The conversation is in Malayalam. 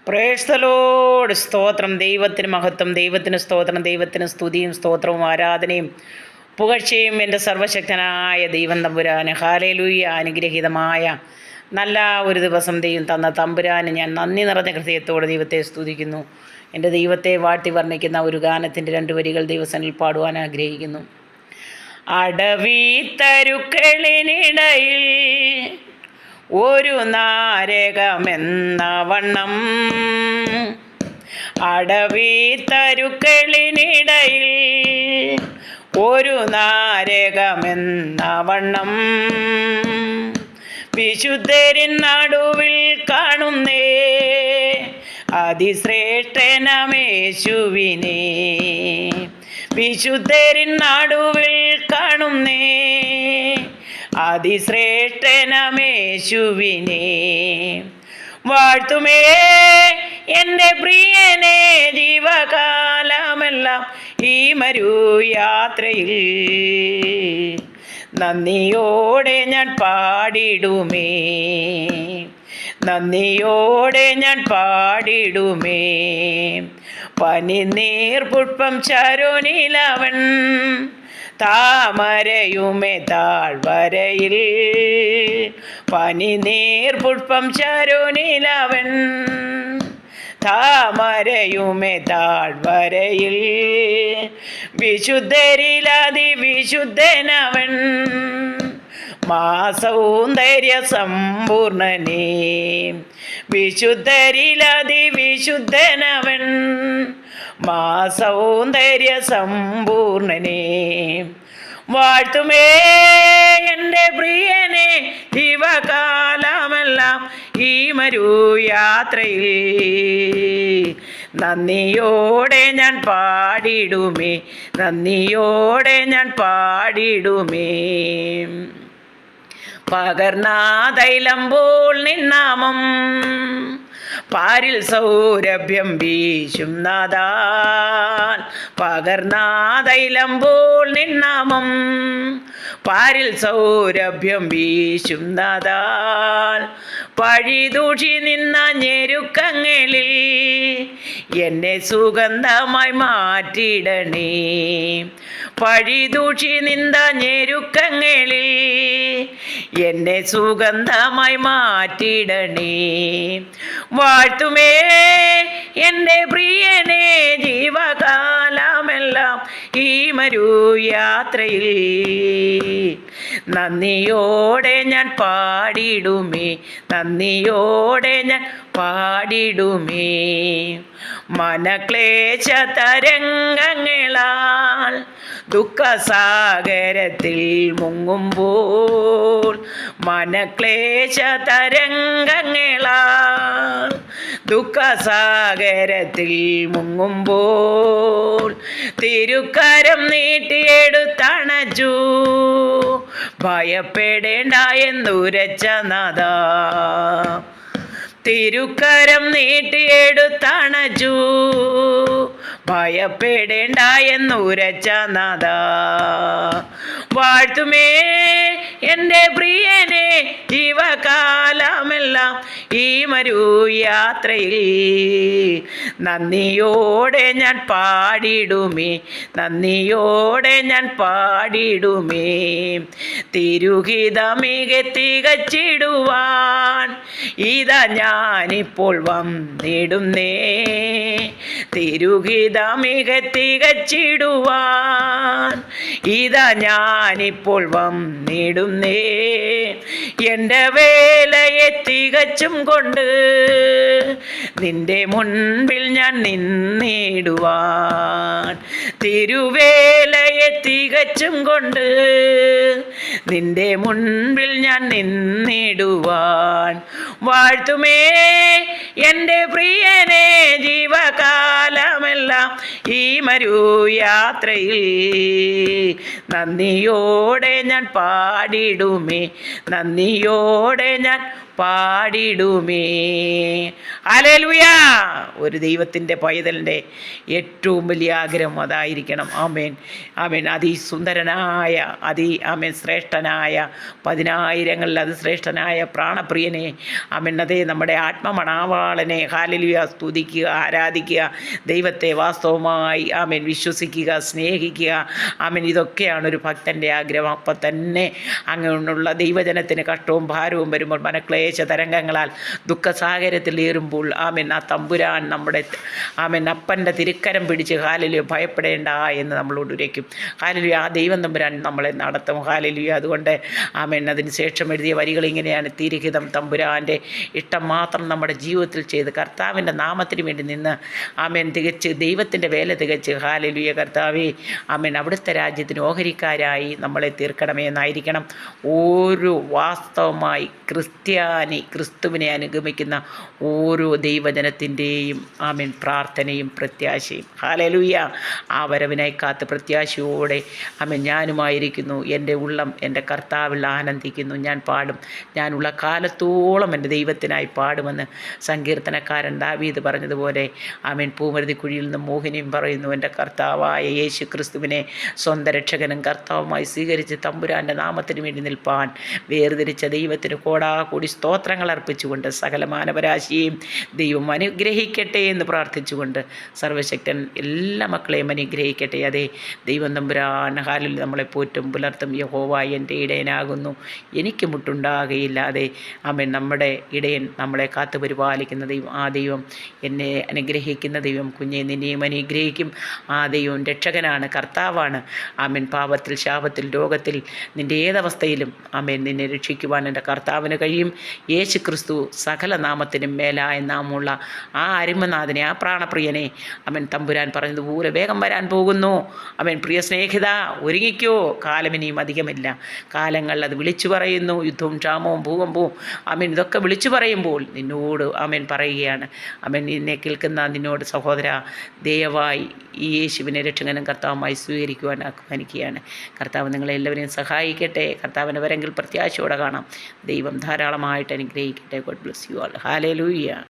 Praise the Lord. സ്തോത്രം. ദൈവത്തിന് മഹത്വം, ദൈവത്തിന് സ്തോത്രം, ദൈവത്തിന് സ്തുതിയും സ്തോത്രവും ആരാധനയും പുകഴ്ചയും എൻ്റെ സർവശക്തനായ ദൈവം തമ്പുരാന്. ഹല്ലേലൂയ. അനുഗ്രഹീതമായ നല്ല ഒരു ദിവസം ദൈവം തന്ന തമ്പുരാന് ഞാൻ നന്ദി നിറഞ്ഞ ഹൃദയത്തോടെ ദൈവത്തെ സ്തുതിക്കുന്നു. എൻ്റെ ദൈവത്തെ വാഴ്ത്തി വർണ്ണിക്കുന്ന ഒരു ഗാനത്തിൻ്റെ 2 വരികൾ ദൈവസനിൽ പാടുവാൻ ആഗ്രഹിക്കുന്നു. അടവി തരുക്കളിനിടയിൽ ഒരു നാരകമെന്ന വണ്ണം, അടവി തരുക്കളിനിടയിൽ ഒരു നാരകമെന്ന വണ്ണം, വിശുദ്ധരിൻ നടുവിൽ കാണുന്നേ അതിശ്രേഷ്ഠനമേശുവിനെ. വിശുദ്ധരിൻ നടുവിൽ കാണുന്നേ അതിശ്രേഷ്ഠനമേശുവിനെ. വാഴ്ത്തുമേ എൻ്റെ പ്രിയനെ ജീവകാലമെല്ലാം ഈ മരുയാത്രയിൽ. നന്ദിയോടെ ഞാൻ പാടിടുമേ, നന്ദിയോടെ ഞാൻ പാടിടുമേ. പനിനീർ പുഷ്പം ചരുനിലവൻ താമരയുമേ താഴ്വരയിൽ. പനിനീർ പുഷ്പം ചരുനിലവൻ താമരയുമേ താഴ്വരയിൽ. വിശുദ്ധരിലതി വിശുദ്ധനവൻ മാസൗന്ദര്യ സമ്പൂർണനേ. വിശുദ്ധരിലതി വിശുദ്ധനവൻ മാസൗന്ദര്യ സമ്പൂർണനേ. വാഴ്ത്തുമേ എൻ്റെ പ്രിയനെ ജീവകാലമെല്ലാം ഈ മരുയാത്രയിൽ. നന്ദിയോടെ ഞാൻ പാടിടുമേ, നന്ദിയോടെ ഞാൻ പാടിടുമേ. പകർന്നാതൈലമ്പോൾ നിന്നാമം പാരിൽ സൗരഭ്യം വീശും നാദാൽ. പകർന്നാതൈലമ്പോൾ നിന്നാമം പാരിൽ സൗരഭ്യം വീശും നാദാൽ. പഴിതൂഷി നിന്ന ഞെരുക്കങ്ങളിൽ എന്നെ സുഗന്ധമായി മാറ്റിടണേ. പഴിതൂഷി നിന്ന ഞെരുക്കങ്ങളിൽ എന്നെ സുഗന്ധമായി മാറ്റിടണേ. വാഴ്ത്തുമേ എൻ്റെ പ്രിയനെ ജീവകാലമെല്ലാം ഈ മരുയാത്രയിൽ. നന്ദിയോടെ ഞാൻ പാടിടുമേ, നന്ദിയോടെ ഞാൻ പാടിടുമേ. മനക്ലേശ തരംഗങ്ങളാൽ ദുഃഖസാഗരത്തിൽ മുങ്ങുമ്പോൾ, മനക്ലേശ തരംഗങ്ങളാൽ ദുഃഖസാഗരത്തിൽ മുങ്ങുമ്പോൾ, തിരുക്കരം നീട്ടിയെടുത്തണച്ചു ഭയപ്പെടേണ്ട എന്നുരച്ച നാഥാ. തിരുക്കരം നീട്ടിയെടുത്തണച്ചു ഭയപ്പെടേണ്ട എന്നുരച്ച നാഥാ. വാഴ്ത്തുമേ എൻ്റെ പ്രിയനെ ജീവകാലമെല്ലാം ഈ മരുയാത്രയിൽ. നന്ദിയോടെ ഞാൻ പാടിടുമേ, നന്ദിയോടെ ഞാൻ പാടിടുമേ. തിരുഹിതമിക തികച്ചിടുവാൻ ഇതാ ഞാനിപ്പോൾ വന്നിടുന്നേ. തിരുഹിതമിക തികച്ചിടുവാൻ ഇതാ ഞാനിപ്പോൾ വന്നിടുന്നേ. എൻ്റെ വേലയെ തികച്ചും കൊണ്ട് നിന്റെ മുൻപിൽ ഞാൻ നിന്നിടുവാൻ. തിരുവേലയെ തികച്ചും കൊണ്ട് നിന്റെ മുൻപിൽ ഞാൻ നിന്നിടുവാൻ. വാഴ്ത്തുമേ എൻ്റെ പ്രിയനെ ജീവകാലമെല്ലാം ഈ മരുയാത്രയിൽ. നന്ദിയോടെ ഞാൻ പാടിടുമേ, നന്ദിയോടെ ഞാൻ പാടിടുമേ. ഹല്ലേലൂയ. ഒരു ദൈവത്തിൻ്റെ പൈതലിൻ്റെ ഏറ്റവും വലിയ ആഗ്രഹം അതായിരിക്കണം. ആമേൻ, ആമേൻ. അതിസുന്ദരനായ ആമേൻ ശ്രേഷ്ഠനായ, 10,000-ങ്ങളിൽ അതിശ്രേഷ്ഠനായ പ്രാണപ്രിയനെ, ആമേൻ, അതേ നമ്മുടെ ആത്മമണാവാളനെ ഹല്ലേലൂയ സ്തുതിക്കുക, ആരാധിക്കുക, ദൈവത്തെ വാസ്തവമായി ആമേൻ വിശ്വസിക്കുക, സ്നേഹിക്കുക. ആമേൻ, ഇതൊക്കെയാണ് ഒരു ഭക്തൻ്റെ ആഗ്രഹം. അപ്പം തന്നെ അങ്ങനെയുള്ള ദൈവജനത്തിന് കഷ്ടവും ഭാരവും വരുമ്പോൾ, മനക്ലേശ തരംഗങ്ങളാൽ ദുഃഖസാഗരത്തിൽ ഏറുമ്പോൾ, ആമേൻ, ആ തമ്പുരാൻ നമ്മുടെ ആമേൻ അപ്പൻ്റെ തിരുക്കരം പിടിച്ച് ഹല്ലേലൂയ ഭയപ്പെടേണ്ട എന്ന് നമ്മളോട് ഉരയ്ക്കും. ഹല്ലേലൂയ. ആ ദൈവം തമ്പുരാൻ നമ്മളെ നടത്തും. ഹല്ലേലൂയ. അതുകൊണ്ട് ആമേൻ അതിന് ശേഷം എഴുതിയ വരികൾ ഇങ്ങനെയാണ്: തിരുഹിതം തമ്പുരാൻ്റെ ഇഷ്ടം മാത്രം നമ്മുടെ ജീവിതത്തിൽ ചെയ്ത് കർത്താവിൻ്റെ നാമത്തിന് വേണ്ടി നിന്ന് ആമേൻ തികച്ച് ദൈവത്തിൻ്റെ വേല തികച്ച് ഹല്ലേലൂയ കർത്താവേ ആമേൻ അവിടുത്തെ രാജ്യത്തിന് ഓഹരിക്കാരായി നമ്മളെ തീർക്കണമേ എന്നായിരിക്കണം ഓരോ വാസ്തവമായി ക്രിസ്തുവിനെ അനുഗമിക്കുന്ന ഓരോ ദൈവജനത്തിൻ്റെയും ആമേൻ പ്രാർത്ഥനയും പ്രത്യാശയും. ഹല്ലേലൂയ. ആ വരവിനായി കാത്ത് പ്രത്യാശയോടെ ആമേൻ ഞാനുമായിരിക്കുന്നു. എൻ്റെ ഉള്ളം എൻ്റെ കർത്താവിൽ ആനന്ദിക്കുന്നു. ഞാൻ പാടും, ഞാനുള്ള കാലത്തോളം എൻ്റെ ദൈവത്തിനായി പാടുമെന്ന് സങ്കീർത്തനക്കാരൻ ദാവീദ് പറഞ്ഞതുപോലെ ആമേൻ പൂമരുതി കുഴിയിൽ നിന്ന് മോഹിനിയും പറയുന്നു, എൻ്റെ കർത്താവായ യേശു ക്രിസ്തുവിനെ സ്വന്തം രക്ഷകനും കർത്താവുമായി സ്വീകരിച്ച് തമ്പുരാൻ്റെ നാമത്തിന് വേണ്ടി നിൽപ്പാൻ വേർതിരിച്ച ദൈവത്തിന് കോടാകൂടി സ്തോത്രങ്ങൾ അർപ്പിച്ചുകൊണ്ട് സകല മാനവരാശിയെയും ദൈവം അനുഗ്രഹിക്കട്ടെ എന്ന് പ്രാർത്ഥിച്ചുകൊണ്ട് സർവശക്തൻ എല്ലാ മക്കളെയും അനുഗ്രഹിക്കട്ടെ. അതെ, ദൈവം തമ്പുരാൻ ഹാലിൽ നമ്മളെ പോറ്റും പുലർത്തും. യഹോവ എൻ്റെ ഇടയനാകുന്നു, എനിക്ക് മുട്ടുണ്ടാകുകയില്ല. അതെ ആമേൻ, നമ്മുടെ ഇടയൻ നമ്മളെ കാത്തു പരിപാലിക്കുന്ന ദൈവം, ആ ദൈവം എന്നെ അനുഗ്രഹിക്കുന്ന ദൈവം കുഞ്ഞെ നിന്നെയും അനുഗ്രഹിക്കും. ആ ദൈവം രക്ഷകനാണ്, കർത്താവാണ്. ആമേൻ, പാപത്തിൽ ശാപത്തിൽ രോഗത്തിൽ നിൻ്റെ ഏതവസ്ഥയിലും ആമേൻ നിന്നെ രക്ഷിക്കുവാൻ എൻ്റെ കർത്താവിന് കഴിയും. യേശു ക്രിസ്തു സകല നാമത്തിനും മേലായ നാമമുള്ള ആ അരുമനാഥനെ, ആ പ്രാണപ്രിയനെ ആമേൻ തമ്പുരാൻ പറഞ്ഞതുപോലെ വേഗം വരാൻ പോകുന്നു. ആമേൻ, പ്രിയ സ്നേഹിത ഒരുങ്ങിക്കോ, കാലമിനിയും അധികമില്ല. കാലങ്ങൾ അത് വിളിച്ചു പറയുന്നു. യുദ്ധവും ക്ഷാമവും ഭൂകമ്പവും ആമേൻ ഇതൊക്കെ വിളിച്ചു പറയുമ്പോൾ നിന്നോട് ആമേൻ പറയുകയാണ്. ആമേൻ, നിന്നെ കേൾക്കുന്ന നിന്നോട് സഹോദര, ദയവായി ഈ യേശുവിനെ രക്ഷകനും കർത്താവുമായി സ്വീകരിക്കുവാൻ ആഹ്വാനിക്കുകയാണ്. കർത്താവ് നിങ്ങളെല്ലാവരെയും സഹായിക്കട്ടെ. കർത്താവിൻ്റെ വരെങ്കിൽ പ്രത്യാശയോടെ കാണാം. ദൈവം ധാരാളമായിട്ട് അനുഗ്രഹിക്കട്ടെ. God bless you all. Hallelujah.